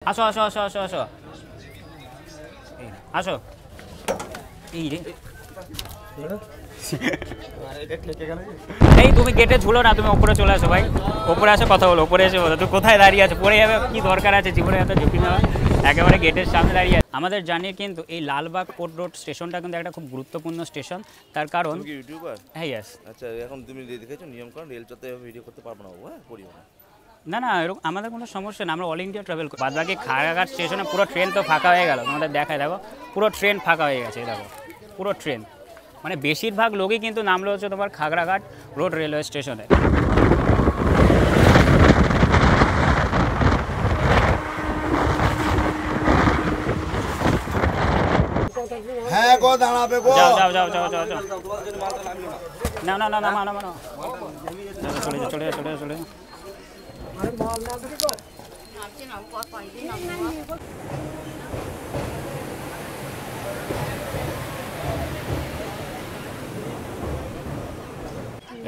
আসো আসো আসো আসো আসো আসো এই রে এই তুমি গেটে ঝুলো না, তুমি ওপরে চলে আসো ভাই, ওপরে আসো কথা বলো, ওপরে এসে বলো তুই কোথায় দাঁড়িয়ে আছো, পড়ে যাবে, কি দরকার আছে জীবনে এত ঝুঁকি নেওয়া, একেবারে গেটের সামনে দাঁড়িয়ে আছে। আমাদের জানিয়ে কিন্তু এই লালবাগ কোর্ট রোড স্টেশনটা কিন্তু একটা খুব গুরুত্বপূর্ণ স্টেশন, তার কারণ ইউটিউবার। হ্যাঁ ইয়েস। আচ্ছা এখন তুমি দেখেছো নিয়ম কারণ রেল চত্বরে ভিডিও করতে পারবো না, হ্যাঁ করিও না। না না এরকম আমাদের কোনো সমস্যা না, আমরা অল ইন্ডিয়া ট্রাভেল করি। বাদ বাকি খাগড়াঘাট স্টেশনে পুরো ট্রেন তো ফাঁকা হয়ে গেল, তোমাদের দেখায় দেখো পুরো ট্রেন ফাঁকা হয়ে গেছে, দেখো পুরো ট্রেন, মানে বেশিরভাগ লোকই কিন্তু নামলো হচ্ছে তোমার খাগড়াঘাট রোড রেলওয়ে স্টেশনে। হ্যাঁ গো দাঁড়াবে গো। যাও যাও যাও যাও যাও যাও না না না না না না চলে যাও চলে যাও চলে যাও চলে যাও।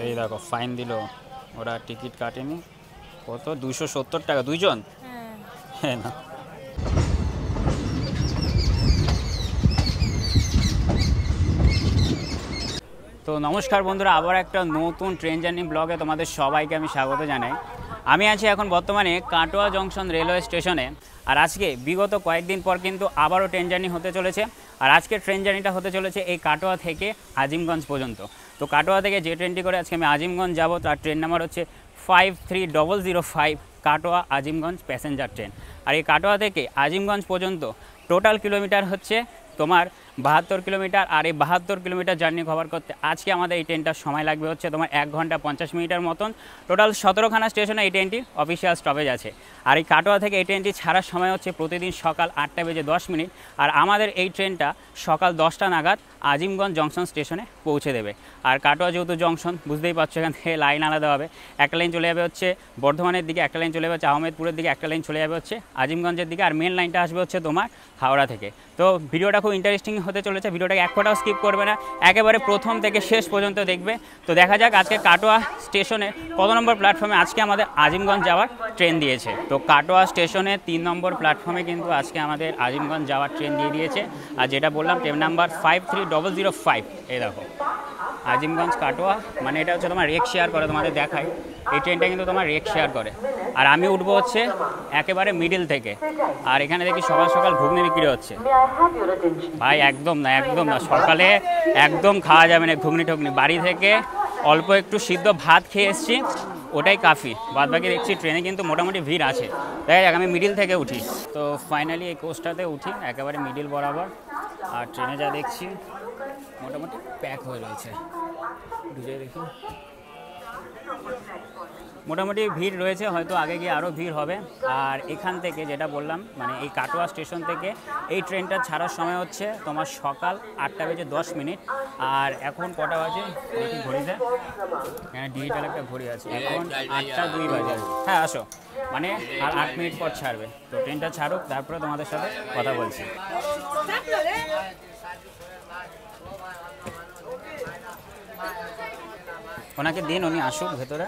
এই দেখো ফাইন দিল, ওরা টিকিট কাটেনি, কত 270 টাকা দুইজন। হ্যাঁ না তো নমস্কার বন্ধুরা, আবার একটা নতুন ট্রেন জার্নি ব্লগে তোমাদের সবাইকে আমি স্বাগত জানাই। আমি আছি এখন বর্তমানে কাটোয়া জংশন রেলওয়ে স্টেশনে, আর আজকে বিগত কয়েকদিন পর কিন্তু আবারও ট্রেন জার্নি হতে চলেছে। আর আজকে ট্রেন জার্নিটা হতে চলেছে এই কাটোয়া থেকে আজিমগঞ্জ পর্যন্ত। তো কাটোয়া থেকে যে ট্রেনটি করে আজকে আমি আজিমগঞ্জ যাব, তার ট্রেন নাম্বার হচ্ছে 53005 কাটোয়া আজিমগঞ্জ প্যাসেঞ্জার ট্রেন। আর এই কাটোয়া থেকে আজিমগঞ্জ পর্যন্ত টোটাল কিলোমিটার হচ্ছে তোমার 72 কিলোমিটার। আর এই 72 কিলোমিটার জার্নি কভার করতে আজকে আমাদের এই ট্রেনটার সময় লাগবে হচ্ছে তোমার 1 ঘন্টা 50 মিনিটের মতন। টোটাল 17খানা স্টেশনে এই ট্রেনটি অফিসিয়াল স্টপেজ আছে। আর এই কাটোয়া থেকে এই ট্রেনটি ছাড়ার সময় হচ্ছে প্রতিদিন সকাল 8টা বেজে 10 মিনিট। আর আমাদের এই ট্রেনটা সকাল 10টা নাগাদ আজিমগঞ্জ জংশন স্টেশনে পৌঁছে দেবে। আর কাটোয়া যেহেতু জংশন বুঝতেই পারছো, এখান থেকে লাইন আলাদা হবে, একটা লাইন চলে যাবে হচ্ছে বর্ধমানের দিকে, একটা লাইন চলে যাবে হচ্ছে আহমেদপুরের দিকে, একটা লাইন চলে যাবে হচ্ছে আজিমগঞ্জের দিকে, আর মেন লাইনটা আসবে হচ্ছে তোমার হাওড়া থেকে। তো ভিডিওটা খুব ইন্টারেস্টিং হতে চলেছে, ভিডিওটাকে এক ফোটাও স্কিপ করবে না, একেবারে প্রথম থেকে শেষ পর্যন্ত দেখবে। তো দেখা যাক আজকে কাটোয়া স্টেশনে কত নম্বর প্ল্যাটফর্মে আজকে আমাদের আজিমগঞ্জ যাওয়ার ট্রেন দিয়েছে। তো কাটোয়া স্টেশনে 3 নম্বর প্ল্যাটফর্মে কিন্তু আজকে আমাদের আজিমগঞ্জ যাওয়ার ট্রেন দিয়ে দিয়েছে। আর যেটা বললাম ট্রেন নাম্বার 53005, এই দেখো আজিমগঞ্জ কাটোয়া, মানে এটা হচ্ছে তোমার রেক শেয়ার করে, তোমাদের দেখাই এই ট্রেনটা কিন্তু তোমার রেক শেয়ার করে। আর আমি উঠবো হচ্ছে একেবারে মিডিল থেকে। আর এখানে দেখি সকাল সকাল ঘুগনি বিক্রি হচ্ছে, ভাই একদম না একদম না, সকালে একদম খাওয়া যাবে না ঘুগনি টুগনি, বাড়ি থেকে অল্প একটু সিদ্ধ ভাত খেয়ে এসেছি, ওটাই কাফি, বাদ বাকি দেখছি ট্রেনে কিন্তু মোটামুটি ভিড় আছে। তাই আমি মিডিল থেকে উঠি। তো ফাইনালি এই কোচটাতে উঠি একেবারে মিডিল বরাবর। আর ট্রেনে যা দেখছি মোটামুটি প্যাক হয়ে রয়েছে, ঢুকে দেখি মোটামুটি ভিড় রয়েছে, হয়তো আগে গিয়ে আরও ভিড় হবে। আর এখান থেকে যেটা বললাম, মানে এই কাটোয়া স্টেশন থেকে এই ট্রেনটা ছাড়ার সময় হচ্ছে তোমার সকাল 8টা বেজে 10 মিনিট। আর এখন কটা বাজে দেখি ঘড়িতে, এখানে ডিজিটাল একটা ঘড়ি আছে, এখন 8টা 2 বাজে। হ্যাঁ আসো, মানে আর 8 মিনিট পর ছাড়বে। তো ট্রেনটা ছাড়ুক, তারপরে তোমাদের সাথে কথা বলছি। ওনাকে দিন, উনি আসুক ভেতরে।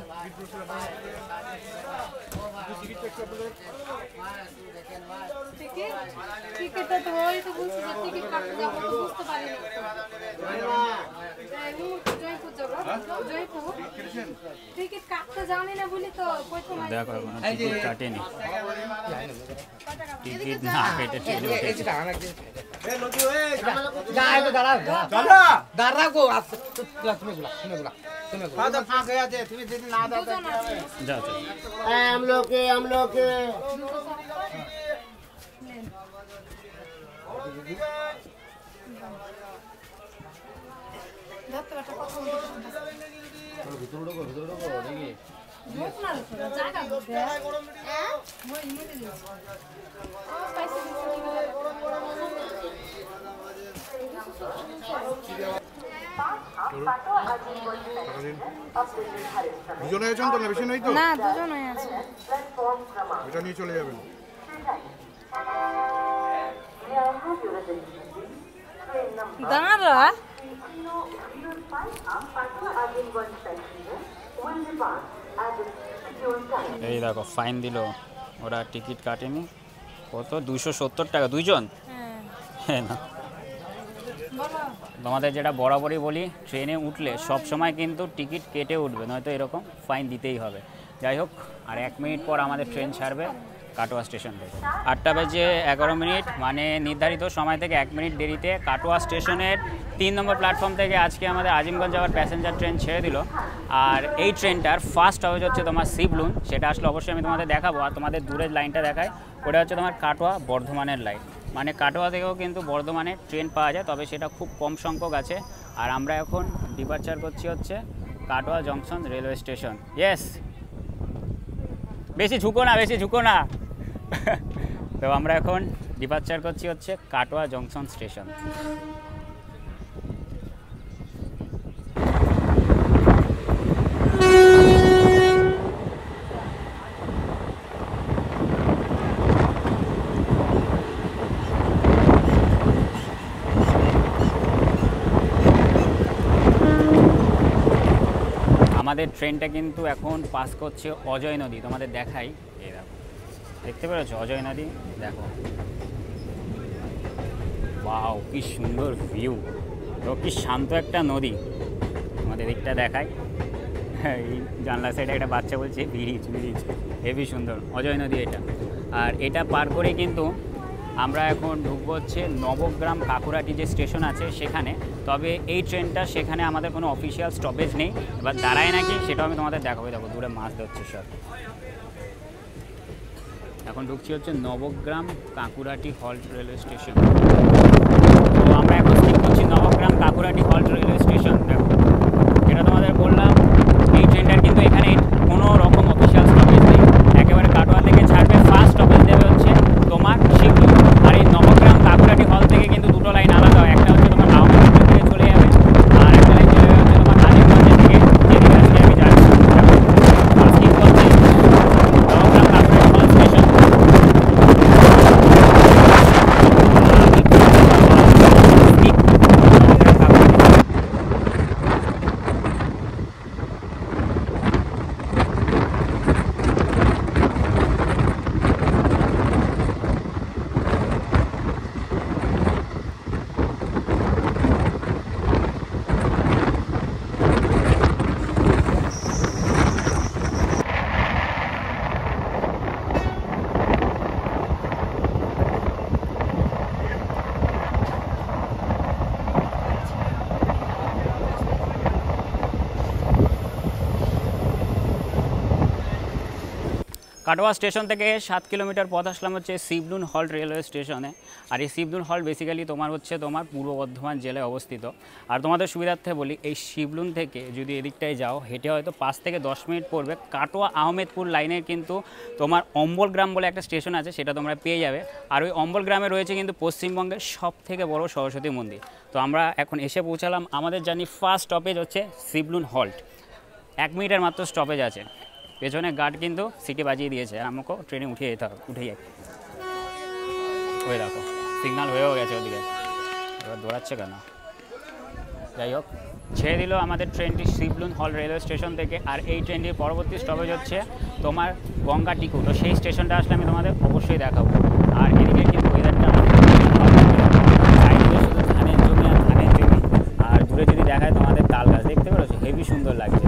দেখো টিকিট কাটেনি, টিকিট না কেটে ট্রেনে উঠেছে। যাও চলো हम लोग দুজনে আছেন তো, না বেশি নেই তো? না দুজন হয়ে আছে, এটা নিয়ে চলে যাবেন। দাঁড়া এই দেখো ফাইন দিল, ওরা টিকিট কাটেনি, কত 270 টাকা দুইজন? হ্যাঁ হ্যাঁ না বলো তোমাদের যেটা বরাবরই বলি, ট্রেনে উঠলে সব সময় কিন্তু টিকিট কেটে উঠবে, নয়তো এরকম ফাইন দিতেই হবে। যাই হোক, আর 1 মিনিট পর আমাদের ট্রেন ছাড়বে কাটোয়া স্টেশন থেকে। 8টা বেজে 11 মিনিট, মানে নির্ধারিত সময় থেকে 1 মিনিট দেরিতে কাটোয়া স্টেশনের 3 নম্বর প্ল্যাটফর্ম থেকে আজকে আমাদের আজিমগঞ্জ যাওয়ার প্যাসেঞ্জার ট্রেন ছেড়ে দিল। আর এই ট্রেনটার ফার্স্ট স্টপেজ হচ্ছে তোমার শিবলুন, সেটা আসলে অবশ্যই আমি তোমাদের দেখাবো। আর তোমাদের দূরের লাইনটা দেখায়, ওটা হচ্ছে তোমার কাটোয়া বর্ধমানের লাইন, মানে কাটোয়া থেকেও কিন্তু বর্ধমানে ট্রেন পাওয়া যায়, তবে সেটা খুব কম সংখ্যক আছে। আর আমরা এখন ডিপার্চার করছি হচ্ছে Katwa junction railway station. Yes, বেশি ঝুঁকো না, বেশি ঝুঁকো না। তো আমরা এখন ডিপার্চার করছি হচ্ছে কাটোয়া জংশন স্টেশন। আমাদের ট্রেনটা কিন্তু এখন পাস করছে অজয় নদী, তোমাদের দেখাই। এই দেখো, দেখতে পেরেছো অজয় নদী? দেখো, ওয়াও কি সুন্দর ভিউ, তো কি শান্ত একটা নদী। তোমাদের দিকটা দেখাই, এই জানলা সাইডে একটা বাচ্চা বলছে ব্রিজ ব্রিজ, হেভি সুন্দর অজয় নদী এটা। আর এটা পার করে কিন্তু আমরা এখন ঢুকবো হচ্ছে নবগ্রাম কাকুরাটি যে স্টেশন আছে সেখানে। তবে এই ট্রেনটা সেখানে আমাদের কোনো অফিসিয়াল স্টপেজ নেই, এবার দাঁড়ায় নাকি সেটাও আমি তোমাদের দেখাবো। দেখো দূরে মাছ ধরছে সব। এখন ঢুকছি হচ্ছে নবগ্রাম কাকুরাটি হল্ট রেলওয়ে স্টেশন। তো আমরা এখন স্কিপ করছি নবগ্রাম কাকুরাটি হল্ট রেলওয়ে স্টেশন। দেখো, যেটা তোমাদের বললাম, এই ট্রেনটার কিন্তু এখানে কোনো রকম অফিসিয়াল স্টপেজ নেই, একেবারে কাটোয়া থেকে ছাড়বে। ফার্স্ট স্টপেজ দেবে হচ্ছে তোমার শিবলুন। আর এই নবগ্রাম কাকুরাটি হল থেকে কিন্তু দুটো লাইন আলাদা হয়, একটা হচ্ছে তোমার আহমেদপুর থেকে চলে যাবে, আর একটা লাইন চলে যাবে হচ্ছে তোমার আজিমগঞ্জের থেকে, যেদিকে আজকে আমি যাচ্ছি। স্কিপ করছি নবগ্রাম কাকুরাটি হল স্টেশন। কাটোয়া স্টেশন থেকে 7 কিলোমিটার পথ আসলাম হচ্ছে শিবলুন হল্ট রেলওয়ে স্টেশনে। আর এই শিবলুন হল্ট বেসিক্যালি তোমার হচ্ছে তোমার পূর্ব বর্ধমান জেলায় অবস্থিত। আর তোমাদের সুবিধার্থে বলি, এই শিবলুন থেকে যদি এদিকটায় যাও হেঁটে হয়তো 5 থেকে 10 মিনিট পড়বে। কাটোয়া আহমেদপুর লাইনের কিন্তু তোমার অম্বলগ্রাম বলে একটা স্টেশন আছে, সেটা তোমরা পেয়ে যাবে। আর ওই অম্বলগ্রামে রয়েছে কিন্তু পশ্চিমবঙ্গের সবথেকে বড় সরস্বতী মন্দির। তো আমরা এখন এসে পৌঁছালাম, আমাদের জানি ফার্স্ট স্টপেজ হচ্ছে শিবলুন হল্ট। 1 মিনিটের মাত্র স্টপেজ আছে। পেছনে গার্ড কিন্তু সিটি বাজিয়ে দিয়েছে, আমাকেও ট্রেনে উঠে যেতে হবে, উঠে যাই। ওই দেখো সিগন্যাল হয়েও গেছে ওদিকে, এবার দৌড়াচ্ছে কেন? যাই হোক, ছেড়ে দিল আমাদের ট্রেনটি শিবলুন হল রেলওয়ে স্টেশন থেকে। আর এই ট্রেনটির পরবর্তী স্টপেজ হচ্ছে তোমার গঙ্গাটিকু। তো সেই স্টেশনটা আসলে আমি তোমাদের অবশ্যই দেখাবো। আর এদিকে কিন্তু ওয়েদারটা সাইডে শুধু ধানের জমি আর ধানের জমি, আর দূরে যদি দেখায় তোমাদের তাল গাছ, দেখতে পেরেছো? হেভি সুন্দর লাগছে।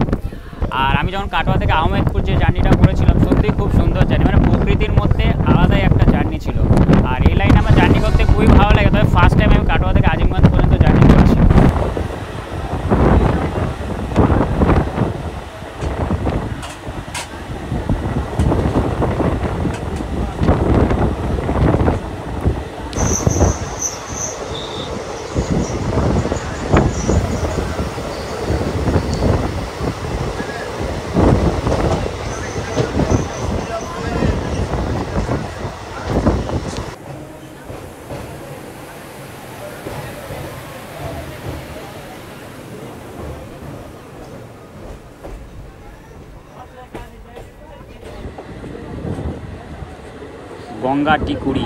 আর আমি যখন কাটোয়া থেকে আহমেদপুর যে জার্নিটা করেছিলাম, সত্যিই খুব সুন্দর জার্নি, মানে প্রকৃতির মধ্যে আলাদাই একটা জার্নি ছিল। আর এই লাইনে আমার জার্নি করতে খুবই ভালো লাগে। তবে ফার্স্ট টাইম আমি কাটোয়া থেকে আজিমগঞ্জ পর্যন্ত জার্নি করেছি। গঙ্গাটিকুড়ি।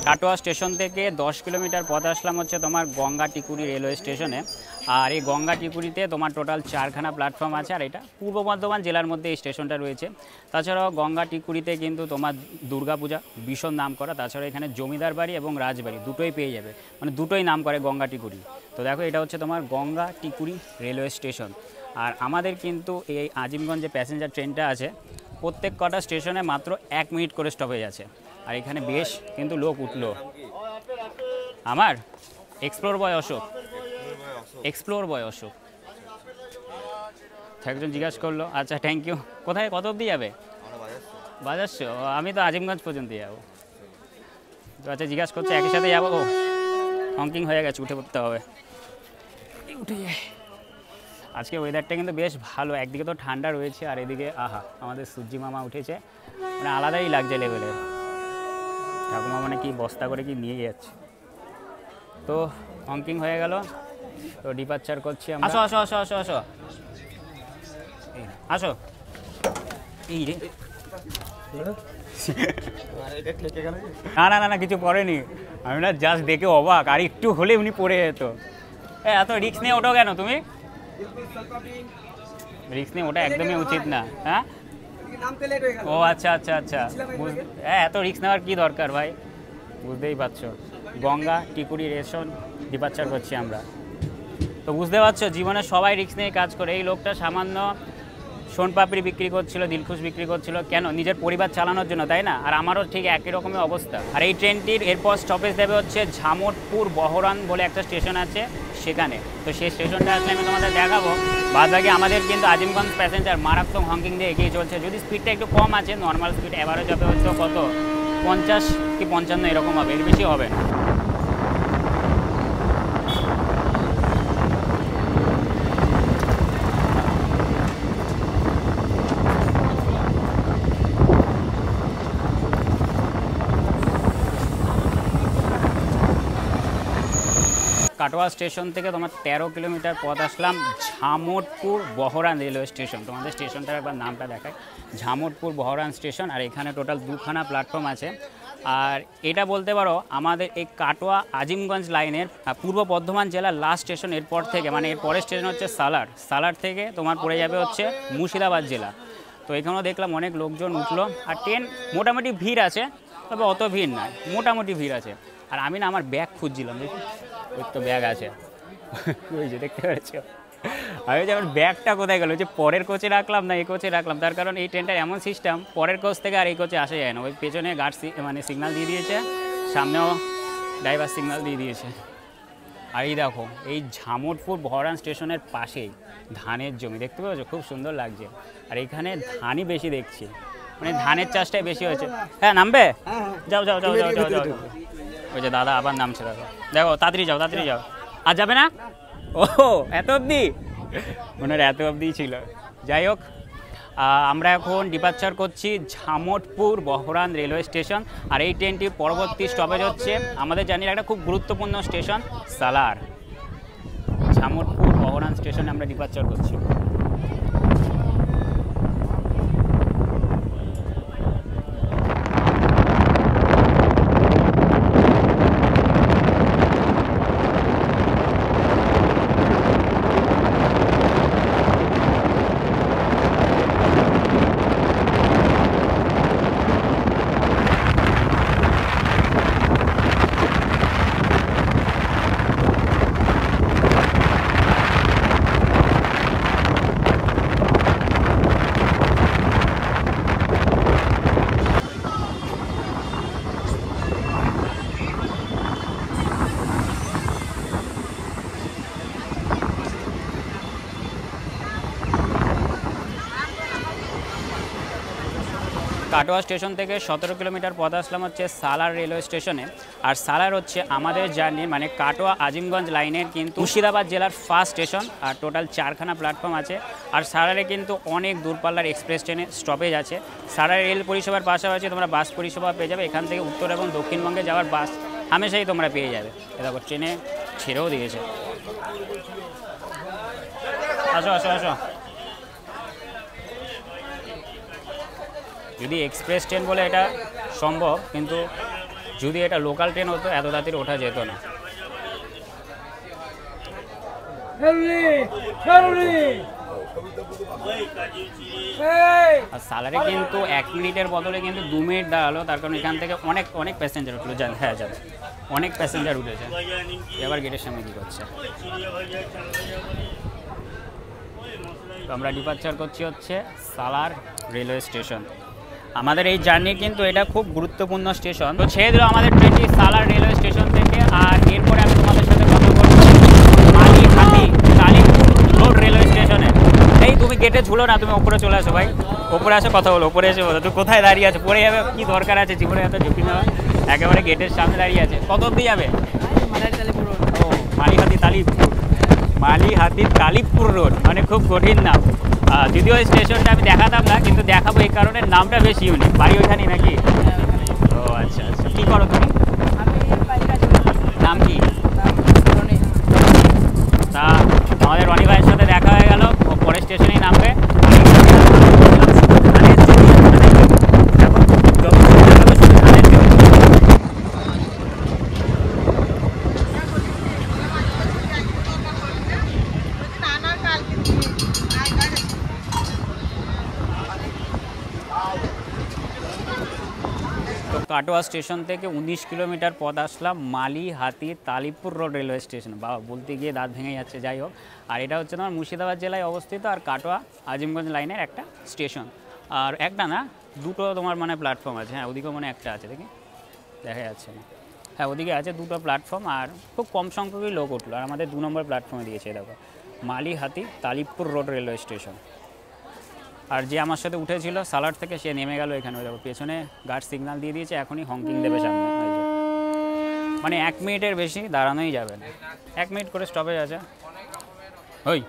কাটোয়া স্টেশন থেকে 10 কিলোমিটার পথ আসলাম হচ্ছে তোমার গঙ্গাটিকুড়ি রেলওয়ে স্টেশনে। আর এই গঙ্গা টিকুরিতে তোমার টোটাল 4খানা প্ল্যাটফর্ম আছে, আর এটা পূর্ব বর্ধমান জেলার মধ্যে এই স্টেশনটা রয়েছে। তাছাড়াও গঙ্গা টিকুরিতে কিন্তু তোমার দুর্গাপূজা ভীষণ নাম করা, তাছাড়া এখানে জমিদার বাড়ি এবং রাজবাড়ি দুটোই পেয়ে যাবে, মানে দুটোই নাম করে গঙ্গা টিকুরি। তো দেখো এটা হচ্ছে তোমার গঙ্গা টিকুরি রেলওয়ে স্টেশন। আর আমাদের কিন্তু এই আজিমগঞ্জে প্যাসেঞ্জার ট্রেনটা আছে, প্রত্যেক কটা স্টেশনে মাত্র 1 মিনিট করে স্টপেজ আছে। আর এখানে বেশ কিন্তু লোক উঠলো। আমার এক্সপ্লোর বয় অশোক, এক্সপ্লোর বয় অশোক একজন জিজ্ঞাসা করলো। আচ্ছা থ্যাংক ইউ। কোথায় কত অবধি যাবে? বাজাচ্ছো? আমি তো আজিমগঞ্জ পর্যন্ত যাবো। তো আচ্ছা জিজ্ঞাসা করছে একই সাথে যাবো। হংকিং হয়ে গেছে, উঠে পড়তে হবে। উঠে যায়। আজকে ওয়েদারটা কিন্তু বেশ ভালো, একদিকে তো ঠান্ডা রয়েছে আর এদিকে আহা আমাদের সূর্যি মামা উঠেছে, মানে আলাদাই লাগছে লেভেলের। ঠাকুমা মানে কি বস্তা করে কি নিয়ে যাচ্ছে। তো হংকিং হয়ে গেল, তো ডিপারচার করছি আমরা। আসো আসো আসো আসো আসো আসো। এই রে না না না না কিছু পড়েনি, আমি না জাস্ট দেখে অবাক, আর একটু হলে উনি পড়ে যেত। এত রিস্ক নিয়ে ওঠো কেন তুমি? রিস্ক নিয়ে ওটা একদমই উচিত না। হ্যাঁ ও আচ্ছা আচ্ছা আচ্ছা, হ্যাঁ এত রিস্ক নেওয়ার কী দরকার ভাই, বুঝতেই পারছো। গঙ্গা টিকুরি রেশন ডিপারচার করছি আমরা। তো বুঝতে পারছো জীবনে সবাই রিস্ক নিয়ে কাজ করে। এই লোকটা সামান্য সোনপাপড়ি বিক্রি করছিল, দিলখুশ বিক্রি করছিল, কেন? নিজের পরিবার চালানোর জন্য, তাই না? আর আমারও ঠিক একই রকমের অবস্থা। আর এই ট্রেনটির এরপর স্টপেজ দেবে হচ্ছে ঝামটপুর বহরান বলে একটা স্টেশন আছে সেখানে। তো সেই স্টেশনটা আসলে আমি তোমাদের দেখাবো। বাদবাকি আমাদের কিন্তু আজিমগঞ্জ প্যাসেঞ্জার মারাত্মক হংকিং দিয়ে এগিয়ে চলছে। যদি স্পিডটা একটু কম আছে, নর্মাল স্পিড অ্যাভারেজ হবে হচ্ছে কত 50 কি 55 এরকম হবে, এর বেশি হবে না। কাটোয়া স্টেশন থেকে তোমার 13 কিলোমিটার পথ আসলাম ঝামটপুর বহরান রেলওয়ে স্টেশন। তোমাদের স্টেশনটার একবার নামটা দেখায়, ঝামটপুর বহরান স্টেশন। আর এখানে টোটাল 2খানা প্ল্যাটফর্ম আছে। আর এটা বলতে পারো আমাদের এই কাটোয়া আজিমগঞ্জ লাইনের পূর্ব বর্ধমান জেলার লাস্ট স্টেশন। এরপর থেকে মানে এর পরের স্টেশন হচ্ছে সালার। সালার থেকে তোমার পড়ে যাবে হচ্ছে মুর্শিদাবাদ জেলা। তো এখানেও দেখলাম অনেক লোকজন উঠলো, আর ট্রেন মোটামুটি ভিড় আছে, তবে অত ভিড় নয়, মোটামুটি ভিড় আছে। আর আমি না আমার ব্যাগ খুঁজছিলাম, দেখি ওই তো ব্যাগ আছে, ওই যে দেখতে পেরেছো। আমি যে আমার ব্যাগটা কোথায় গেল, যে পরের কোচে রাখলাম না এই কোচে রাখলাম। তার কারণ এই ট্রেনটার এমন সিস্টেম, পরের কোচ থেকে আর এই কোচে আসা যায় না। ওই পেছনে গার্ড মানে সিগন্যাল দিয়ে দিয়েছে, সামনেও ড্রাইভার সিগন্যাল দিয়ে দিয়েছে। আর এই দেখো এই ঝামটপুর বহরান স্টেশনের পাশেই ধানের জমি, দেখতে পাচ্ছ খুব সুন্দর লাগছে। আর এখানে ধানই বেশি দেখছি, মানে ধানের চাষটাই বেশি হয়েছে। হ্যাঁ নামবে? যাও যাও যাও যাও যাও যাও। ওই যে দাদা আবার নামছে, দাদা দেখো তাড়াতাড়ি যাও তাড়াতাড়ি যাও। আর যাবে না? ও এত অবধি, ওনার এত অবধি ছিল। যাই হোক আমরা এখন ডিপারচার করছি ঝামটপুর বহরান রেলওয়ে স্টেশন। আর এই ট্রেনটির পরবর্তী স্টপেজ হচ্ছে আমাদের জানি একটা খুব গুরুত্বপূর্ণ স্টেশন সালার। ঝামটপুর বহরান স্টেশনে আমরা ডিপারচার করছি। কাটোয়া স্টেশন থেকে 17 কিলোমিটার পথ আসলাম হচ্ছে সালার রেলওয়ে স্টেশনে। আর সালার হচ্ছে আমাদের জার্নি মানে কাটোয়া আজিমগঞ্জ লাইনের কিন্তু মুর্শিদাবাদ জেলার ফার্স্ট স্টেশন। আর টোটাল 4খানা প্ল্যাটফর্ম আছে। আর সালারে কিন্তু অনেক দূরপাল্লার এক্সপ্রেস ট্রেনে স্টপেজ আছে। সালার রেল পরিষেবার পাশাপাশি তোমরা বাস পরিষেবা পেয়ে যাবে। এখান থেকে উত্তর এবং দক্ষিণবঙ্গে যাওয়ার বাস হামেশাই তোমরা পেয়ে যাবে। দেখো ট্রেনে ছেড়েও দিয়েছে। আসো আসো আসো। যদি এক্সপ্রেস ট্রেন বলে এটা সম্ভব, কিন্তু যদি এটা লোকাল ট্রেন হতো এত তাড়াতাড়ি ওঠা যেত না। আর সালারে কিন্তু 1 মিনিটের বদলে কিন্তু 2 মিনিট দাঁড়ালো, তার কারণ এখান থেকে অনেক অনেক প্যাসেঞ্জার উঠলো। হ্যাঁ যাবে, অনেক প্যাসেঞ্জার উঠেছে। এবার গেটের সামনে কী করছে? তো আমরা ডিপার্চার করছি হচ্ছে সালার রেলওয়ে স্টেশন। আমাদের এই জার্নি কিন্তু এটা খুব গুরুত্বপূর্ণ স্টেশন। তো ছেড়ে দিল আমাদের ট্রেনটি সালার রেলওয়ে স্টেশন থেকে। আর এরপরে আমি তোমাদের সাথে কথা বলবো মালিহাতি কালিমপুর রোড রেলওয়ে স্টেশনে। এই তুমি গেটে ঝুলো না, তুমি ওপরে চলে আসো ভাই, ওপরে আসো, কথা বলো, ওপরে এসে বলো তুই কোথায় দাঁড়িয়ে আছো, পড়ে যাবে, কি দরকার আছে জীবনে এত ঝুঁকি নেওয়া? একেবারে গেটের সামনে দাঁড়িয়ে আছে। কত অব্দি যাবে? ও মালিহাতি তালিবপুর, মালিহাতি তালিবপুর রোড, মানে খুব কঠিন নাম। যদিও এই স্টেশনটা আমি দেখাতাম না, কিন্তু দেখাবো এই কারণে, নামটা বেশি ইউনিক। বাড়ি ওইখানেই নাকি? ও আচ্ছা আচ্ছা। কী করো তুমি? নাম কি? তা আমাদের রনি ভাইয়ের সাথে দেখা হয়ে গেল, ও পরের স্টেশনেই নামবে। কাটোয়া স্টেশন থেকে 19 কিলোমিটার পথ আসলাম মালিহাতি তালিবপুর রোড রেলওয়ে স্টেশন। বাবা, বলতে গিয়ে দাঁত ভেঙে যাচ্ছে। যাই হোক, আর এটা হচ্ছে তোমার মুর্শিদাবাদ জেলায় অবস্থিত, আর কাটোয়া আজিমগঞ্জ লাইনের একটা স্টেশন। আর একটা না, দুটো তোমার মানে প্ল্যাটফর্ম আছে। হ্যাঁ, ওদিকেও মানে একটা আছে, দেখি দেখা যাচ্ছে না। হ্যাঁ, ওদিকে আছে দুটো প্ল্যাটফর্ম, আর খুব কম সংখ্যকই লোক উঠলো। আর আমাদের 2 নম্বর প্ল্যাটফর্মে দিয়েছে, দেখো মালিহাতি তালিবপুর রোড রেলওয়ে স্টেশন। আর যে আমার সাথে উঠেছিল সালার থেকে, সে নেমে গেল এখানে। দেখো পেছনে গার্ড সিগন্যাল দিয়ে দিয়েছে, এখনই হংকিং দেবে সামনে। মানে 1 মিনিটের বেশি দাঁড়ানোই যাবে না, 1 মিনিট করে স্টপেজ আছে। ওই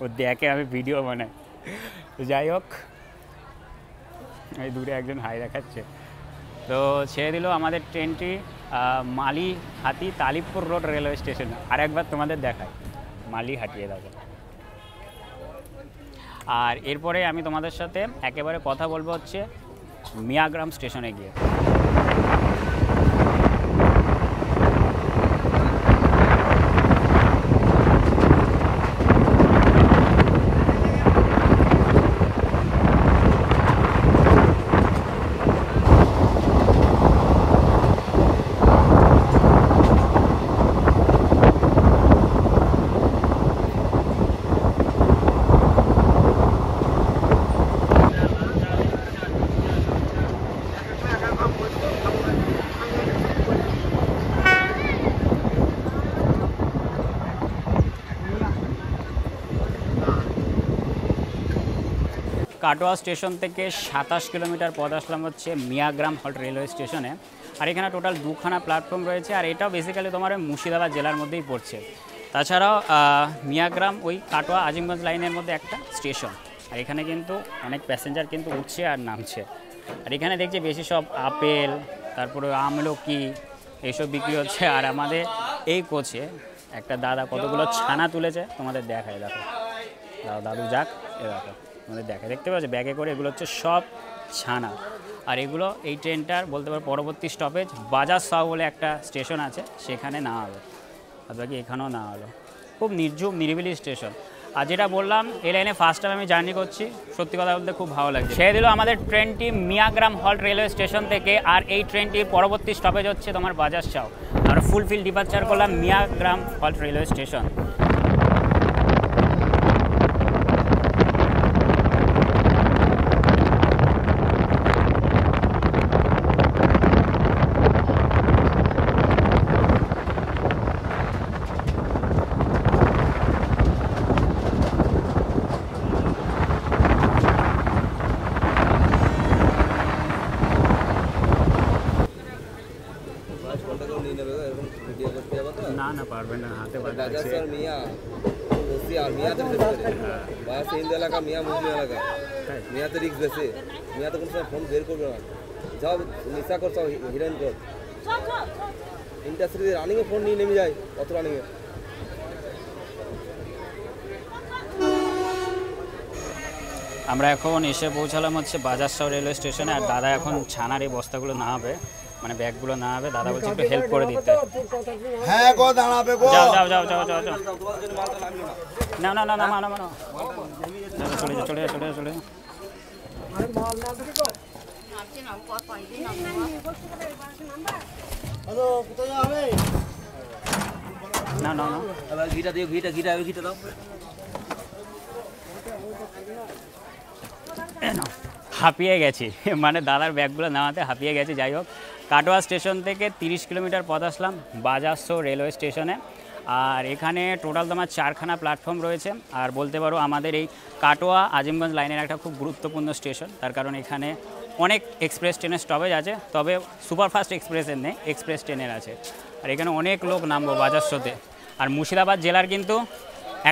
ও দেখে আমি ভিডিও বানাই। যাই হোক, এই দূরে একজন হাই দেখাচ্ছে। তো ছেড়ে দিল আমাদের ট্রেনটি মালিহাতি তালিবপুর রোড রেলওয়ে স্টেশনে। আরেকবার তোমাদের দেখায় মালিহাটিয়ে দেখো। আর এরপরে আমি তোমাদের সাথে একেবারে কথা বলবো হচ্ছে মিয়াগ্রাম স্টেশনে গিয়ে। কাটোয়া স্টেশন থেকে 27 কিলোমিটার পথ আসলাম হচ্ছে মিয়াগ্রাম হল্ট রেলওয়ে স্টেশনে। আর এখানে টোটাল 2খানা প্ল্যাটফর্ম রয়েছে, আর এটাও বেসিক্যালি তোমার মুর্শিদাবাদ জেলার মধ্যেই পড়ছে। তাছাড়াও মিয়াগ্রাম ওই কাটোয়া আজিমগঞ্জ লাইনের মধ্যে একটা স্টেশন। আর এখানে কিন্তু অনেক প্যাসেঞ্জার কিন্তু উঠছে আর নামছে। আর এখানে দেখছি বেশি সব আপেল, তারপরে আমলকি, এইসব বিক্রি হচ্ছে। আর আমাদের এই কোচে একটা দাদা কতগুলো ছানা তুলেছে, তোমাদের দেখায়। দেখো দাদু যাক, এ দেখো আমাদের দেখতে পাচ্ছ ব্যাগে করে, এগুলো হচ্ছে সব ছানা। আর এগুলো এই ট্রেনটার বলতে পারো পরবর্তী স্টপেজ বাজাজ সাউ বলে একটা স্টেশন আছে, সেখানে না হলো। আর বাকি এখানেও না হলো। খুব নির্ঝুম নিরিবিলি স্টেশন। আর যেটা বললাম, এই লাইনে ফার্স্ট টাইম আমি জার্নি করছি, সত্যি কথা বলতে খুব ভালো লাগছে। ছেড়ে দিল আমাদের ট্রেনটি মিয়াগ্রাম হল্ট রেলওয়ে স্টেশন থেকে। আর এই ট্রেনটির পরবর্তী স্টপেজ হচ্ছে তোমার বাজাজ সাউ। আমরা ফুলফিল ডিপার্চার করলাম মিয়াগ্রাম হল্ট রেলওয়ে স্টেশন। না না পারবে না, হাতে বাজাজ আর মিয়া বসি, আর মিয়াতে বিশেষ করে বাস হিন্দু এলাকা, মিয়া মুসলিম এলাকা। মিয়াতে রিক্স বেশি, মিয়াতে কোনো সময় ফোন বের করবে না। যাও নেশা করছো, হিরোইন কর, ইন্ডাস্ট্রিতে রানিংয়ে ফোন নিয়ে নেমে যায়, কত রানিংয়ে। আমরা এখন এসে পৌঁছালাম হচ্ছে বাজাজ সাউ রেলওয়ে স্টেশনে। আর দাদা এখন ছানার এই বস্তাগুলো নামাবে। মানে ব্যাগগুলো না হবে, দাদা বলছে একটু হেল্প করে দিতে। হ্যাঁ গো দাঁড়াবে গো যাও যাও যাও যাও যাও যাও না না না না না না চলে যাও চলে যাও চলে যাও চলে যাও। হ্যালো কোথায় যাবে না না না এবার ঘিটা দিও, ঘিটা দাও। হাঁপিয়ে গেছি, মানে দাদার ব্যাগগুলো নামাতে হাঁপিয়ে গেছি। যাই হোক, কাটোয়া স্টেশন থেকে 30 কিলোমিটার পথ আসলাম বাজারশো রেলওয়ে স্টেশনে। আর এখানে টোটাল তোমার 4খানা প্ল্যাটফর্ম রয়েছে। আর বলতে পারো আমাদের এই কাটোয়া আজিমগঞ্জ লাইনের একটা খুব গুরুত্বপূর্ণ স্টেশন, তার কারণ এখানে অনেক এক্সপ্রেস ট্রেনের স্টপেজ আছে, তবে সুপারফাস্ট এক্সপ্রেসের নেই, এক্সপ্রেস ট্রেনের আছে। আর এখানে অনেক লোক নামবো বাজারশোতে। আর মুর্শিদাবাদ জেলার কিন্তু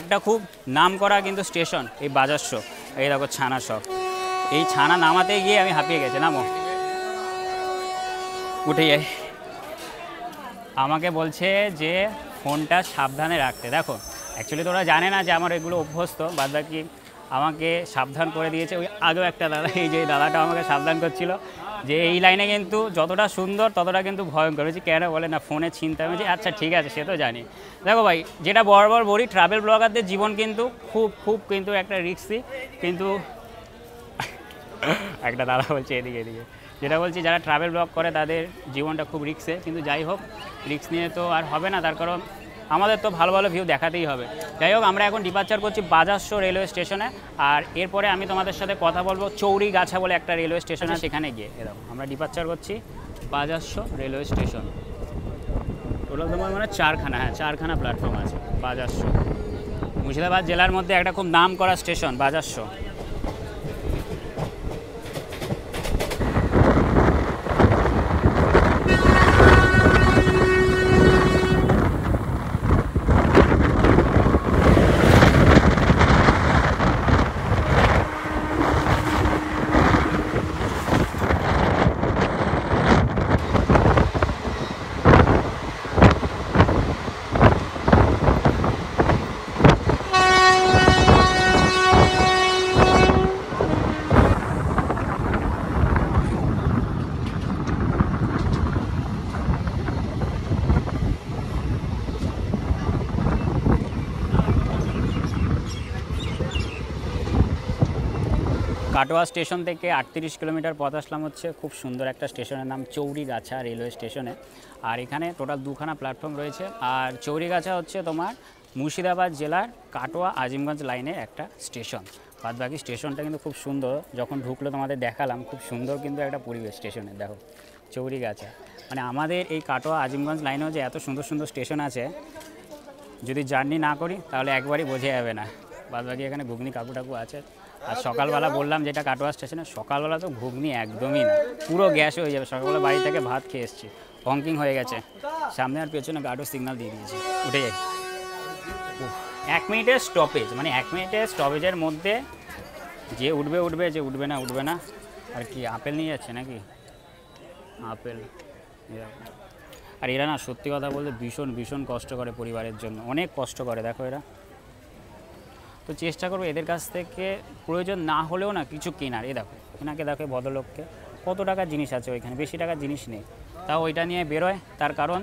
একটা খুব নাম করা কিন্তু স্টেশন এই বাজারশো। এই দেখো ছানা সব, এই ছানা নামাতে গিয়ে আমি হাঁপিয়ে গেছি। নামো, উঠে যাই। আমাকে বলছে যে ফোনটা সাবধানে রাখতে। দেখো অ্যাকচুয়ালি তোরা জানে না যে আমার এগুলো অভ্যস্ত, বাদ বাকি আমাকে সাবধান করে দিয়েছে। ওই আগেও একটা দাদা, এই যে দাদাটা আমাকে সাবধান করছিল যে এই লাইনে কিন্তু যতটা সুন্দর ততটা কিন্তু ভয়ঙ্কর হয়েছে। কেন বলে না ফোনে ছিনতে হয়েছে। আচ্ছা ঠিক আছে, সে তো জানি। দেখো ভাই, যেটা বরাবর বলি, ট্রাভেল ব্লগারদের জীবন কিন্তু খুব কিন্তু একটা রিস্কি। কিন্তু একটা দাদা বলছে এদিকে, যেটা বলছি যারা ট্রাভেল ব্লগ করে তাদের জীবনটা খুব রিস্কে। কিন্তু যাই হোক, রিস্ক নিয়ে তো আর হবে না, তার কারণ আমাদের তো ভালো ভালো ভিউ দেখাতেই হবে। যাই হোক, আমরা এখন ডিপার্চার করছি বাজারশো রেলওয়ে স্টেশনে। আর এরপরে আমি তোমাদের সাথে কথা বলবো চৌরিগাছা বলে একটা রেলওয়ে স্টেশন আছে, সেখানে গিয়ে। এরকম আমরা ডিপার্চার করছি বাজারশো রেলওয়ে স্টেশন। টোটাল তোমার মানে 4খানা প্ল্যাটফর্ম আছে বাজারশো। মুর্শিদাবাদ জেলার মধ্যে একটা খুব নাম করা স্টেশন বাজারশো। কাটোয়া স্টেশন থেকে 38 কিলোমিটার পথ আসলাম হচ্ছে খুব সুন্দর একটা স্টেশনের নাম চৌরিগাছা রেলওয়ে স্টেশনে। আর এখানে টোটাল 2খানা প্ল্যাটফর্ম রয়েছে। আর চৌরিগাছা হচ্ছে তোমার মুর্শিদাবাদ জেলার কাটোয়া আজিমগঞ্জ লাইনের একটা স্টেশন। বাদ বাকি স্টেশনটা কিন্তু খুব সুন্দর, যখন ঢুকলো তোমাদের দেখালাম, খুব সুন্দর কিন্তু একটা পরিবেশ স্টেশনে। দেখো চৌরিগাছা, মানে আমাদের এই কাটোয়া আজিমগঞ্জ লাইনেও যে এত সুন্দর সুন্দর স্টেশন আছে, যদি জার্নি না করি তাহলে একবারই বোঝা যাবে না। বাদ বাকি এখানে ঘুগনি কাকু টাকু আছে। আর সকালবেলা বললাম যেটা কাটোয়া স্টেশনে, সকালবেলা তো ঘুগনি একদমই না, পুরো গ্যাস হয়ে যাবে। সকালবেলা বাড়ি থেকে ভাত খেয়ে এসেছি, হংকিং হয়ে গেছে। সামনে আর পেছনে গার্ডও সিগন্যাল দিয়ে দিয়েছে, উঠে যাই। 1 মিনিটের স্টপেজ, মানে 1 মিনিটের স্টপেজের মধ্যে যে উঠবে যে উঠবে না। আর কি আপেল নিয়ে যাচ্ছে নাকি? আপেল। আর এরা না সত্যি কথা বলতে ভীষণ কষ্ট করে পরিবারের জন্য, অনেক কষ্ট করে। দেখো এরা তো চেষ্টা করবো এদের কাছ থেকে প্রয়োজন না হলেও না কিছু কেনার। দেখো এনাকে, দেখো ভদ্রলোককে কত টাকার জিনিস আছে ওইখানে, বেশি টাকার জিনিস নেই, তাও ওইটা নিয়ে বেরোয়, তার কারণ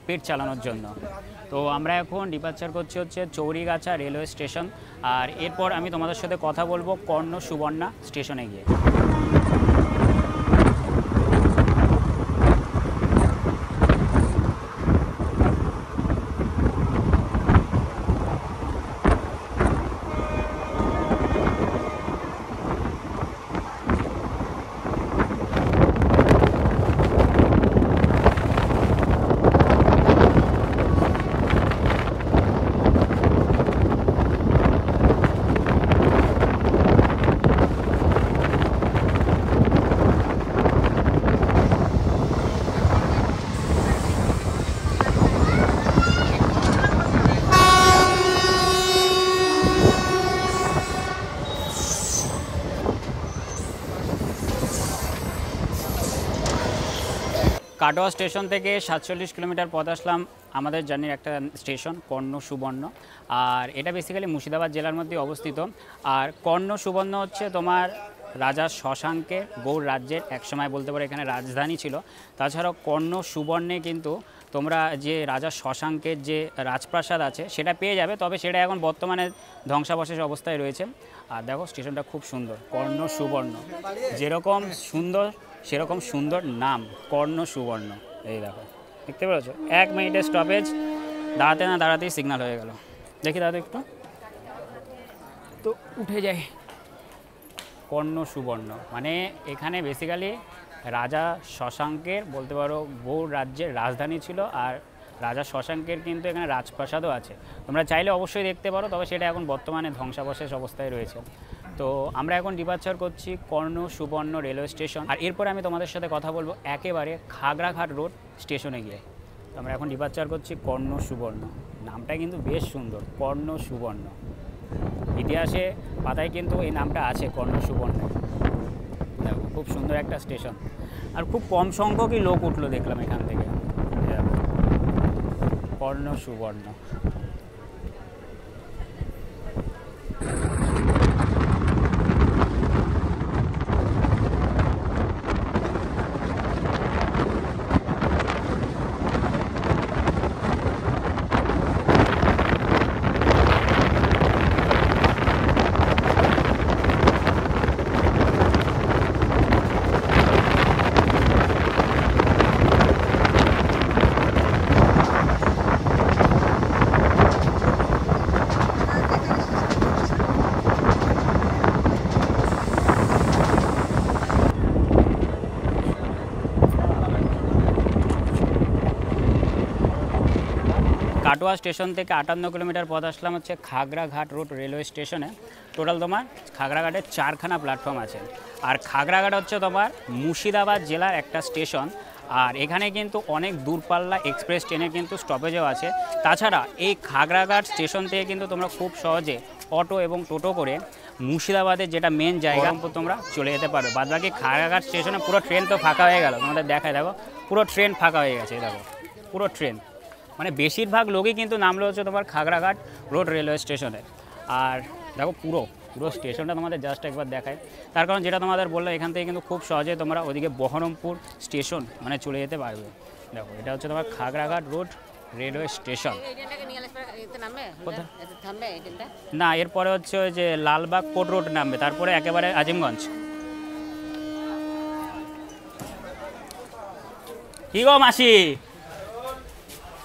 পেট চালানোর জন্য। তো আমরা এখন ডিপার্চার করছি হচ্ছে চৌরিগাছা রেলওয়ে স্টেশন। আর এরপর আমি তোমাদের সাথে কথা বলবো কর্ণ সুবর্ণা স্টেশনে গিয়ে। কাটোয়া স্টেশন থেকে 47 কিলোমিটার পথ আসলাম আমাদের জার্নির একটা স্টেশন কর্ণ সুবর্ণ। আর এটা বেসিক্যালি মুর্শিদাবাদ জেলার মধ্যে অবস্থিত। আর কর্ণ সুবর্ণ হচ্ছে তোমার রাজা শশাঙ্কের গৌড় রাজ্যের একসময় বলতে পারো এখানে রাজধানী ছিল। তাছাড়াও কর্ণ সুবর্ণে কিন্তু তোমরা যে রাজা শশাঙ্কের যে রাজপ্রাসাদ আছে সেটা পেয়ে যাবে, তবে সেটা এখন বর্তমানে ধ্বংসাবশেষ অবস্থায় রয়েছে। আর দেখো স্টেশনটা খুব সুন্দর, কর্ণ সুবর্ণ, যেরকম সুন্দর সেরকম সুন্দর নাম, কর্ণ সুবর্ণ। এই দেখো দেখতে পেয়েছো, 1 মিনিটের স্টপেজ, দাঁড়াতে না দাঁড়াতেই সিগন্যাল হয়ে গেল। দেখি দাদা একটু তো উঠে যায়। কর্ণ সুবর্ণ মানে এখানে বেসিক্যালি রাজা শশাঙ্কের বলতে পারো গৌড় রাজ্যের রাজধানী ছিল, আর রাজা শশাঙ্কের কিন্তু এখানে রাজপ্রাসাদও আছে। তোমরা চাইলে অবশ্যই দেখতে পারো, তবে সেটা এখন বর্তমানে ধ্বংসাবশেষ অবস্থায় রয়েছে। তো আমরা এখন ডিপার্চার করছি কর্ণ সুবর্ণ রেলওয়ে স্টেশন, আর এরপরে আমি তোমাদের সাথে কথা বলবো একেবারে খাগড়াঘাট রোড স্টেশনে গিয়ে। তো আমরা এখন ডিপার্চার করছি কর্ণ সুবর্ণ, নামটা কিন্তু বেশ সুন্দর, কর্ণ সুবর্ণ। ইতিহাসে পাতায় কিন্তু এই নামটা আছে কর্ণ সুবর্ণ। দেখো খুব সুন্দর একটা স্টেশন, আর খুব কম সংখ্যকই লোক উঠলো দেখলাম এখান থেকে। কর্ণ সুবর্ণ। কাটোয়া স্টেশন থেকে 58 কিলোমিটার পথ আসলাম হচ্ছে খাগড়াঘাট রোড রেলওয়ে স্টেশনে। টোটাল তোমার খাগড়াঘাটের 4খানা প্ল্যাটফর্ম আছে, আর খাগড়াঘাট হচ্ছে তোমার মুর্শিদাবাদ জেলার একটা স্টেশন। আর এখানে কিন্তু অনেক দূরপাল্লা এক্সপ্রেস ট্রেনের কিন্তু স্টপেজও আছে। তাছাড়া এই খাগড়াঘাট স্টেশন থেকে কিন্তু তোমরা খুব সহজে অটো এবং টোটো করে মুর্শিদাবাদের যেটা মেন জায়গা তোমরা চলে যেতে পারো। বাদবাকি খাগড়াঘাট স্টেশনে পুরো ট্রেন তো ফাঁকা হয়ে গেল, তোমাদের দেখায় দেখো পুরো ট্রেন ফাঁকা হয়ে গেছে। দেখো পুরো ট্রেন, মানে বেশিরভাগ লোকই কিন্তু নামলো হচ্ছে তোমার খাগড়াঘাট রোড রেলওয়ে স্টেশনে। আর দেখো পুরো স্টেশনটা তোমাদের জাস্ট একবার দেখায়, তার কারণ যেটা তোমাদের বললো এখান থেকে কিন্তু খুব সহজে তোমরা ওদিকে বহরমপুর স্টেশন মানে চলে যেতে পারবে। দেখো এটা হচ্ছে তোমার খাগড়াঘাট রোড রেলওয়ে স্টেশন। না, এরপরে হচ্ছে ওই যে লালবাগ কোর্ট রোড নামবে, তারপরে একেবারে আজিমগঞ্জ। কি গো মাসি,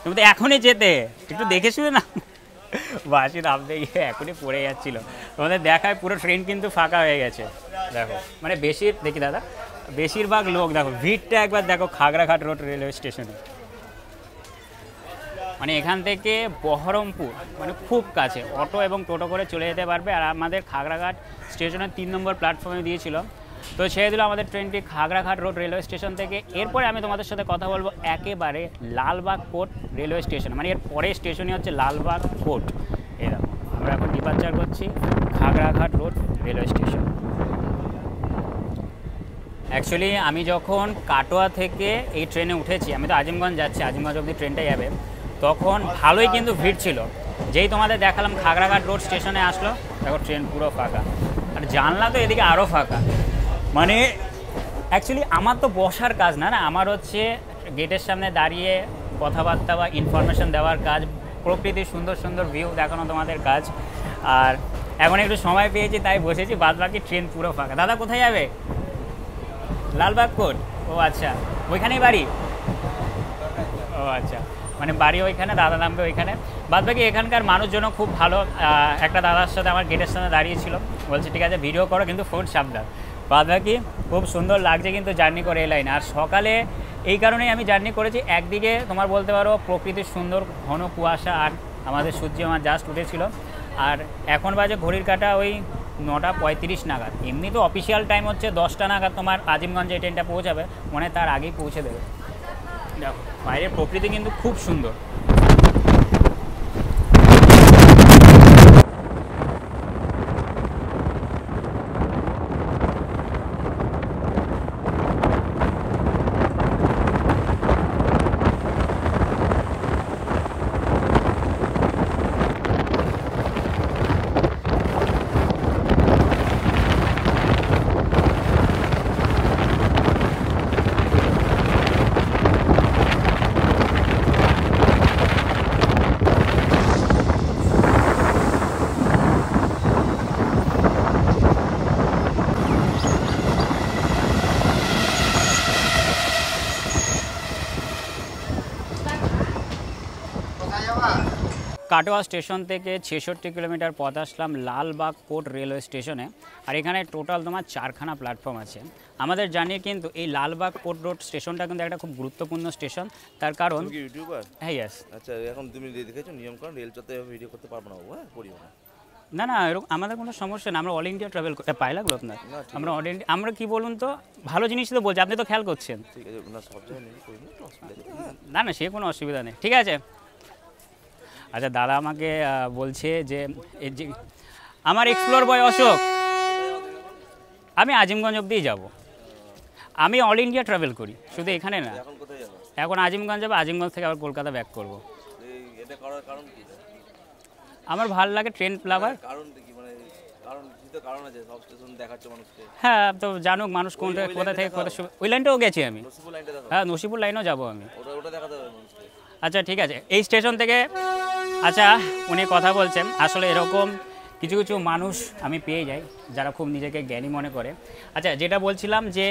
তুমি তো এখনই যেতে, একটু দেখে শুনে না। বাসি নামতে গিয়ে এখনই পড়ে যাচ্ছিল। তোমাদের দেখায় পুরো ট্রেন কিন্তু ফাঁকা হয়ে গেছে। দেখো মানে দেখি দাদা বেশিরভাগ লোক, দেখো ভিড়টা একবার দেখো খাগড়াঘাট রোড রেলওয়ে স্টেশনে। মানে এখান থেকে বহরমপুর মানে খুব কাছে, অটো এবং টোটো করে চলে যেতে পারবে। আর আমাদের খাগড়াঘাট স্টেশনের 3 নম্বর প্ল্যাটফর্মে দিয়েছিল, তো ছেড়ে দিল আমাদের ট্রেনটি খাগড়াঘাট রোড রেলওয়ে স্টেশন থেকে। এরপরে আমি তোমাদের সাথে কথা বলবো একেবারে লালবাগ কোর্ট রেলওয়ে স্টেশন, মানে এর পরের স্টেশনই হচ্ছে লালবাগ কোর্ট। এই দেখো আমরা এখন ডিপার্চার করছি Khagraghat road railway station. Actually আমি যখন কাটোয়া থেকে এই ট্রেনে উঠেছি, আমি তো আজিমগঞ্জ যাচ্ছি, আজিমগঞ্জ অবধি ট্রেনটা যাবে, তখন ভালোই কিন্তু ভিড় ছিল। যেই তোমাদের দেখালাম খাগড়াঘাট রোড স্টেশনে আসলো, দেখো ট্রেন পুরো ফাঁকা, আর জানলা তো এদিকে আরও ফাঁকা। মানে অ্যাকচুয়ালি আমার তো বসার কাজ না, আমার হচ্ছে গেটের সামনে দাঁড়িয়ে কথাবার্তা বা ইনফরমেশন দেওয়ার কাজ, প্রকৃতির সুন্দর সুন্দর ভিউ দেখানো তোমাদের কাজ। আর এখন একটু সময় পেয়েছি তাই বসেছি, বাদ বাকি ট্রেন পুরো ফাঁকা। দাদা কোথায় যাবে? লালবাগ কোর্ট। ও আচ্ছা, ওইখানেই বাড়ি? ও আচ্ছা, মানে বাড়ি ওইখানে, দাদা নামবে ওইখানে। বাদ বাকি এখানকার মানুষজনও খুব ভালো। একটা দাদার সাথে আমার গেটের সামনে দাঁড়িয়েছিল, বলছে ঠিক আছে ভিডিও করো কিন্তু ফোন সাবধান। বাদ বাকি খুব সুন্দর লাগছে কিন্তু জার্নি করে এই লাইনে। আর সকালে এই কারণেই আমি জার্নি করেছি, একদিকে তোমার বলতে পারো প্রকৃতির সুন্দর ঘন কুয়াশা, আর আমাদের সূর্য আমার জাস্ট উঠেছিল। আর এখন বাজে ঘড়ির কাঁটা ওই 9:35 নাগাদ। এমনি তো অফিসিয়াল টাইম হচ্ছে 10টা নাগাদ তোমার আজিমগঞ্জে এই ট্রেনটা পৌঁছাবে, মানে তার আগেই পৌঁছে দেবে। দেখো বাইরের প্রকৃতি কিন্তু খুব সুন্দর। কাটোয়া স্টেশন থেকে 66 কিলোমিটার পথ আসলাম লালবাগ কোর্ট রেলওয়ে স্টেশনে। আর এখানে টোটাল তোমার 4খানা প্ল্যাটফর্ম আছে। আমাদের জানিয়ে কিন্তু এই লালবাগ কোর্ট রোড স্টেশনটা কিন্তু একটা খুব গুরুত্বপূর্ণ স্টেশন, তার কারণ তুমি কি ইউটিউবার? হ্যাঁ ইয়েস। আচ্ছা, এখন তুমি দেখেছো নিয়মকানুন, রেল চত্বরে ভিডিও করতে পারবো না, হ্যাঁ করিও না। না না, এরকম আমাদের কোনো সমস্যা না, আমরা অল ইন্ডিয়া ট্রাভেল করতে পাই। লাগলো আপনার? আমরা অল ইন্ডিয়া, আমরা কি বলুন তো, ভালো জিনিস তো বলছি, আপনি তো খেয়াল করছেন। ঠিক আছে, না সব জায়গায় নেই, করি না, অসুবিধা নেই। না না, সে কোনো অসুবিধা নেই, ঠিক আছে। আচ্ছা, দাদা আমাকে বলছে যে এই যে আমার এক্সপ্লোর বয় অশোক, আমি আজিমগঞ্জ অব্দিই যাব। আমি অল ইন্ডিয়া ট্রাভেল করি, শুধু এখানে না। এখন কোথায় যাবো? এখন আজিমগঞ্জ যাবো, আজিমগঞ্জ থেকে আবার কলকাতা ব্যাক করব। এটা করার কারণ কি? আমার ভালো লাগে, ট্রেন লাভার। কারণ কি, মানে কারণ কি? তো কারণ আছে, সব স্টেশন দেখাচ্ছে মানুষকে। হ্যাঁ, তো জানুক মানুষ কোনটা কোথা থেকে কোথা। ওই লাইনটাও গেছি আমি। নসিপুর লাইনটা দেখো। হ্যাঁ, নসিপুর লাইনেও যাবো আমি। ওটা দেখাতে হবে মানুষকে। আচ্ছা ঠিক আছে, এই স্টেশন থেকে। আচ্ছা, উনি কথা বলছেন, আসলে এরকম কিছু কিছু মানুষ আমি পেয়ে যাই যারা খুব নিজেকে জ্ঞানী মনে করে। আচ্ছা, যেটা বলছিলাম যে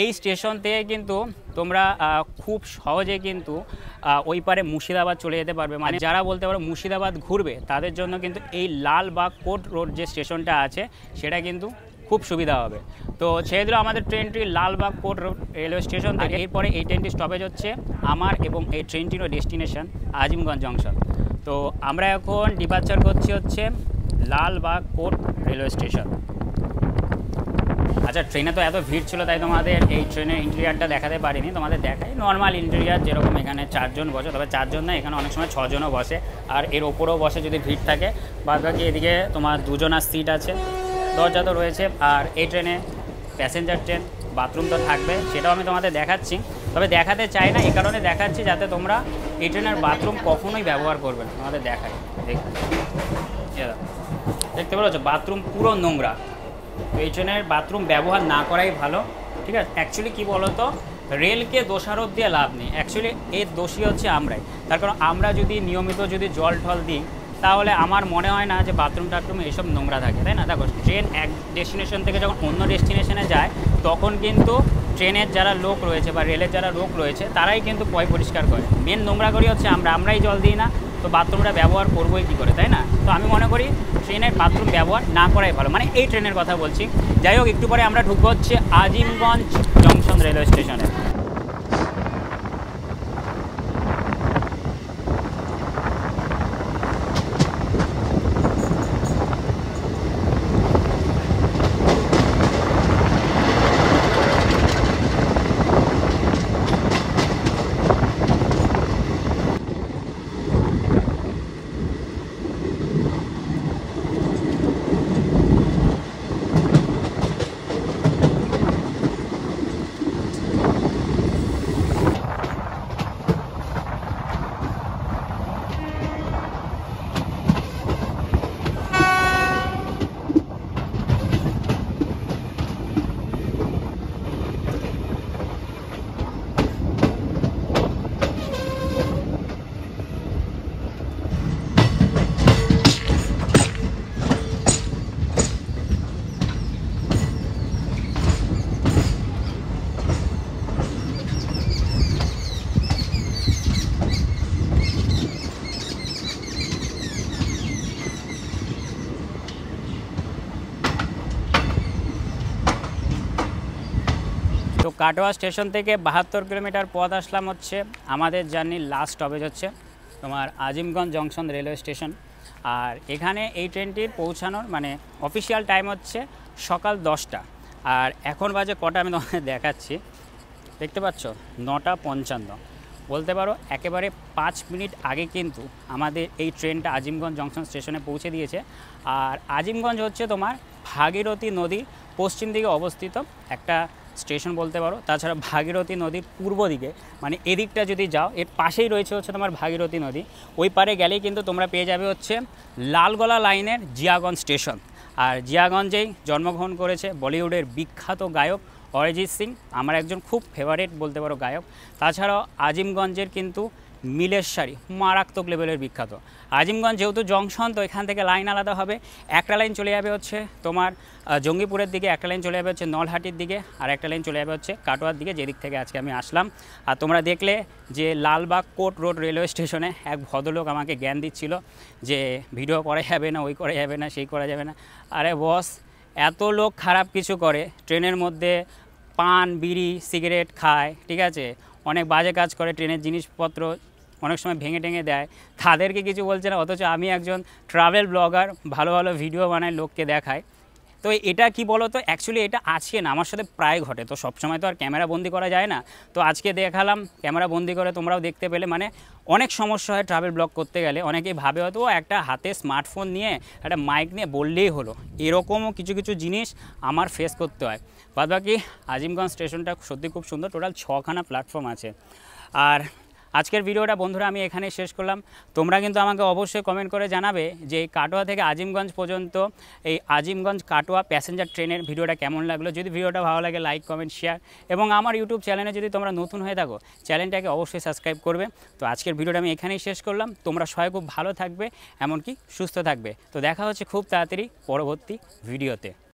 এই স্টেশন থেকে কিন্তু তোমরা খুব সহজে কিন্তু ওই পারে মুর্শিদাবাদ চলে যেতে পারবে। মানে যারা বলতে পারো মুর্শিদাবাদ ঘুরবে, তাদের জন্য কিন্তু এই লালবাগ কোর্ট রোড যে স্টেশনটা আছে সেটা কিন্তু খুব সুবিধা হবে। তো ছেড়ে দিল আমাদের ট্রেনটি Lalbagh court road railway station থেকে। এরপরে এই ট্রেনটি স্টপেজ হচ্ছে আমার, এবং এই ট্রেনটিরও ডেস্টিনেশন আজিমগঞ্জ জংশন। তো আমরা এখন ডিপার্চার করছি হচ্ছে লালবাগ কোর্ট রেলওয়ে স্টেশন। আচ্ছা, ট্রেনে তো এত ভিড় ছিল, তাই তোমাদের এই ট্রেনের ইন্টেরিয়ারটা দেখাতে পারিনি। তোমাদের দেখাই নর্মাল ইন্টেরিয়ার, যেরকম এখানে 4 জন বসে, তবে 4 জন না, এখানে অনেক সময় 6 জনও বসে। আর এর ওপরেও বসে যদি ভিড় থাকে। বাদবাকি এদিকে তোমার 2 জনার সিট আছে, দরজা তো রয়েছে। আর এই ট্রেনে প্যাসেঞ্জার ট্রেন, বাথরুম তো থাকবে, সেটাও আমি তোমাদের দেখাচ্ছি। তবে দেখাতে চাই না, এই কারণে দেখাচ্ছি যাতে তোমরা এই ট্রেনের বাথরুম কখনোই ব্যবহার করবে না। তোমাদের দেখাই, দেখতে পাচ্ছ বাথরুম পুরো নোংরা। তো এই ট্রেনের বাথরুম ব্যবহার না করাই ভালো, ঠিক আছে। অ্যাকচুয়ালি কী বলো তো, রেলকে দোষারোপ দিয়ে লাভ নেই, অ্যাকচুয়ালি এর দোষী হচ্ছে আমরাই। তার কারণ আমরা যদি নিয়মিত যদি জল ঠল দিই, তাহলে আমার মনে হয় না যে বাথরুম টাথরুম এইসব নোংরা থাকে, তাই না? দেখো, ট্রেন এক ডেস্টিনেশন থেকে যখন অন্য ডেস্টিনেশনে যায়, তখন কিন্তু ট্রেনের যারা লোক রয়েছে বা রেলের যারা লোক রয়েছে, তারাই কিন্তু পয় পরিষ্কার করে। মেন নোংরা করি হচ্ছে আমরাই জল দিই না, তো বাথরুমটা ব্যবহার করবোই কী করে, তাই না? তো আমি মনে করি ট্রেনের বাথরুম ব্যবহার না করাই ভালো, মানে এই ট্রেনের কথা বলছি। যাই হোক, একটু পরে আমরা ঢুকবো হচ্ছে আজিমগঞ্জ জংশন রেলওয়ে স্টেশনে। তো কাটোয়া স্টেশন থেকে 72 কিলোমিটার পথ আসলাম হচ্ছে আমাদের জার্নির লাস্ট স্টপেজ হচ্ছে তোমার আজিমগঞ্জ জংশন রেলওয়ে স্টেশন। আর এখানে এই ট্রেনটির পৌঁছানোর মানে অফিসিয়াল টাইম হচ্ছে সকাল 10টা। আর এখন বাজে কটা আমি তোমাদের দেখাচ্ছি, দেখতে পাচ্ছ 9:55। বলতে পারো একেবারে 5 মিনিট আগে কিন্তু আমাদের এই ট্রেনটা আজিমগঞ্জ জংশন স্টেশনে পৌঁছে দিয়েছে। আর আজিমগঞ্জ হচ্ছে তোমার ভাগীরথী নদীর পশ্চিম দিকে অবস্থিত একটা স্টেশন বলতে পারো। তাছাড়া ভাগীরথী নদীর পূর্ব দিকে, মানে এদিকটা যদি যাও, এর পাশেই রয়েছে হচ্ছে তোমার ভাগীরথী নদী। ওই পারে গেলেই কিন্তু তোমরা পেয়ে যাবে হচ্ছে লালগোলা লাইনের জিয়াগঞ্জ স্টেশন। আর জিয়াগঞ্জেই জন্মগ্রহণ করেছে বলিউডের বিখ্যাত গায়ক অরিজিৎ সিং, আমার একজন খুব ফেভারিট বলতে পারো গায়ক। তাছাড়াও আজিমগঞ্জের কিন্তু মিলের শাড়ি মারাত্মক লেভেলের বিখ্যাত। আজিমগঞ্জ যেহেতু জংশন, তো এখান থেকে লাইন আলাদা হবে। একটা লাইন চলে যাবে হচ্ছে তোমার জঙ্গিপুরের দিকে, একটা লাইন চলে যাবে হচ্ছে নলহাটির দিকে, আর একটা লাইন চলে যাবে হচ্ছে কাটোয়ার দিকে, যেদিক থেকে আজকে আমি আসলাম। আর তোমরা দেখলে যে লালবাগ কোর্ট রোড রেলওয়ে স্টেশনে এক ভদ্রলোক আমাকে জ্ঞান দিচ্ছিল যে ভিডিও করা যাবে না, ওই করা যাবে না, সেই করা যাবে না। আরে বস, এত লোক খারাপ কিছু করে, ট্রেনের মধ্যে পান বিড়ি সিগারেট খায়, ঠিক আছে, অনেক বাজে কাজ করে, ট্রেনের জিনিসপত্র অনেক সময় ভেঙে টেঙে দেয়, তাদেরকে কিছু বলছে না। অথচ আমি একজন ট্রাভেল ব্লগার, ভালো ভালো ভিডিও বানাই, লোককে দেখায়। তো এটা কি বলো তো, অ্যাকচুয়ালি এটা আজকে না, আমার সাথে প্রায় ঘটে। তো সবসময় তো আর ক্যামেরা বন্দি করা যায় না, তো আজকে দেখালাম, ক্যামেরা বন্দি করে তোমরাও দেখতে পেলে। মানে অনেক সমস্যা হয় ট্রাভেল ব্লগ করতে গেলে। অনেকেই ভাবে হয়তো একটা হাতে স্মার্টফোন নিয়ে একটা মাইক নিয়ে বললেই হলো, এরকমও কিছু কিছু জিনিস আমার ফেস করতে হয়। বাদবাকি আজিমগঞ্জ স্টেশনটা সত্যি খুব সুন্দর, টোটাল 6খানা প্ল্যাটফর্ম আছে। আর আজকের ভিডিওটা বন্ধুরা আমি এখানে শেষ করলাম। তোমরা কিন্তু আমাকে অবশ্যই কমেন্ট করে জানাবে যে এই কাটোয়া থেকে আজিমগঞ্জ পর্যন্ত এই আজিমগঞ্জ কাটোয়া প্যাসেঞ্জার ট্রেনের ভিডিওটা কেমন লাগলো। যদি ভিডিওটা ভালো লাগে লাইক কমেন্ট শেয়ার, এবং আমার ইউটিউব চ্যানেলে যদি তোমরা নতুন হয়ে থাকো চ্যানেলটাকে অবশ্যই সাবস্ক্রাইব করবে। তো আজকের ভিডিওটা আমি এখানেই শেষ করলাম। তোমরা সবাই খুব ভালো থাকবে, এমনকি সুস্থ থাকবে। তো দেখা হচ্ছে খুব তাড়াতাড়ি পরবর্তী ভিডিওতে।